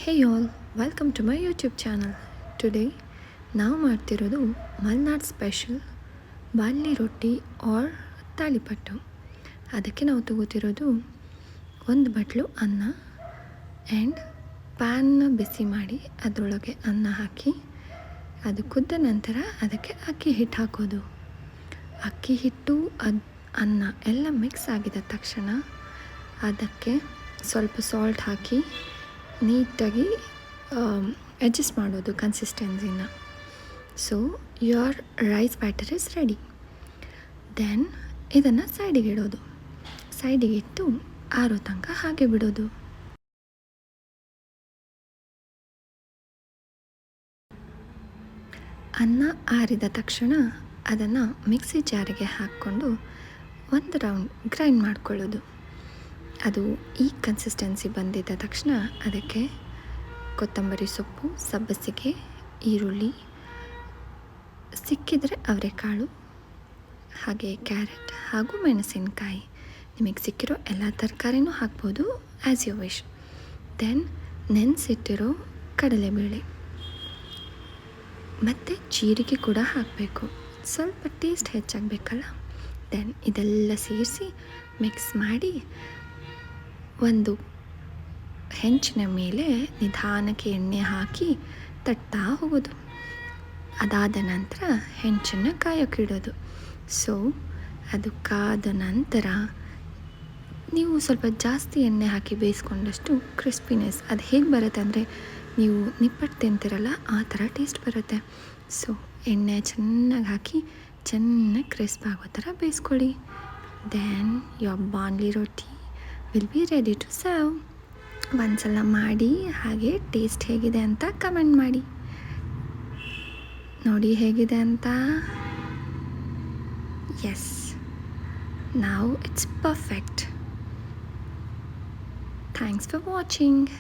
Hey all, welcome to my YouTube channel. Today ನಾವು ಮಾಡ್ತಿರೋದು Malnad special barley ರೊಟ್ಟಿ R ತಾಳಿಪಟ್ಟು. ಅದಕ್ಕೆ ನಾವು ತಗೋತಿರೋದು ಒಂದು ಬಟ್ಲು ಅನ್ನ ಆ್ಯಂಡ್ ಪ್ಯಾನ್ನ ಬಿಸಿ ಮಾಡಿ ಅದರೊಳಗೆ ಅನ್ನ ಹಾಕಿ ಅದು ಕುದ್ದ ನಂತರ ಅದಕ್ಕೆ ಅಕ್ಕಿ ಹಿಟ್ಟು ಹಾಕೋದು. ಅಕ್ಕಿ ಹಿಟ್ಟು ಅನ್ನ ಎಲ್ಲ ಮಿಕ್ಸ್ ಆಗಿದ ತಕ್ಷಣ ಅದಕ್ಕೆ ಸ್ವಲ್ಪ ಸಾಲ್ಟ್ ಹಾಕಿ ನೀಟಾಗಿ ಅಡ್ಜಸ್ಟ್ ಮಾಡೋದು ಕನ್ಸಿಸ್ಟೆನ್ಸಿನ. So your rice batter is ready. Then ಇದನ್ನು ಸೈಡಿಗೆ ಇಡೋದು. ಸೈಡಿಗೆ ಇಟ್ಟು ಆರೋ ತನಕ ಹಾಗೆ ಬಿಡೋದು. ಅನ್ನ ಆರಿದ ತಕ್ಷಣ ಅದನ್ನು ಮಿಕ್ಸಿ ಜಾರಿಗೆ ಹಾಕ್ಕೊಂಡು ಒಂದು ರೌಂಡ್ ಗ್ರೈಂಡ್ ಮಾಡ್ಕೊಳ್ಳೋದು. ಅದು ಈ ಕನ್ಸಿಸ್ಟೆನ್ಸಿ ಬಂದಿದ್ದ ತಕ್ಷಣ ಅದಕ್ಕೆ ಕೊತ್ತಂಬರಿ ಸೊಪ್ಪು, ಸಬ್ಬಸಿಗೆ, ಈರುಳ್ಳಿ, ಸಿಕ್ಕಿದರೆ ಅವರೆಕಾಳು, ಹಾಗೆ ಕ್ಯಾರೆಟ್ ಹಾಗೂ ಮೆಣಸಿನಕಾಯಿ, ನಿಮಗೆ ಸಿಕ್ಕಿರೋ ಎಲ್ಲ ತರಕಾರಿನೂ ಹಾಕ್ಬೋದು ಆ್ಯಸ್ ಯು ವಿಶ್. ದೆನ್ ನೆನೆಸಿಟ್ಟಿರೋ ಕಡಲೆಬೇಳೆ ಮತ್ತು ಜೀರಿಗೆ ಕೂಡ ಹಾಕಬೇಕು, ಸ್ವಲ್ಪ ಟೇಸ್ಟ್ ಹೆಚ್ಚಾಗಬೇಕಲ್ಲ. ದೆನ್ ಇದೆಲ್ಲ ಸೇರಿಸಿ ಮಿಕ್ಸ್ ಮಾಡಿ ಒಂದು ಹೆಂಚಿನ ಮೇಲೆ ನಿಧಾನಕ್ಕೆ ಎಣ್ಣೆ ಹಾಕಿ ತಟ್ತಾ ಹೋಗೋದು. ಅದಾದ ನಂತರ ಹೆಂಚನ್ನು ಕಾಯೋಕ್ಕಿಡೋದು. ಸೊ ಅದು ಕಾದ ನಂತರ ನೀವು ಸ್ವಲ್ಪ ಜಾಸ್ತಿ ಎಣ್ಣೆ ಹಾಕಿ ಬೇಯಿಸ್ಕೊಂಡಷ್ಟು ಕ್ರಿಸ್ಪಿನೆಸ್ ಅದು ಹೇಗೆ ಬರುತ್ತೆ ಅಂದರೆ ನೀವು ನಿಪ್ಪಟ್ಟು ತಿಂತಿರಲ್ಲ ಆ ಥರ ಟೇಸ್ಟ್ ಬರುತ್ತೆ. ಸೊ ಎಣ್ಣೆ ಚೆನ್ನಾಗಿ ಹಾಕಿ ಚೆನ್ನಾಗಿ ಕ್ರಿಸ್ಪ್ ಆಗೋ ಥರ ಬೇಯಿಸ್ಕೊಳ್ಳಿ. Then your bandli roti will be ready to serve. ಒಂದ್ಸಲ ಮಾಡಿ ಹಾಗೆ ಟೇಸ್ಟ್ ಹೇಗಿದೆ ಅಂತ ಕಮೆಂಟ್ ಮಾಡಿ. ನೋಡಿ ಹೇಗಿದೆ ಅಂತ. Yes, now it's perfect. Thanks for watching.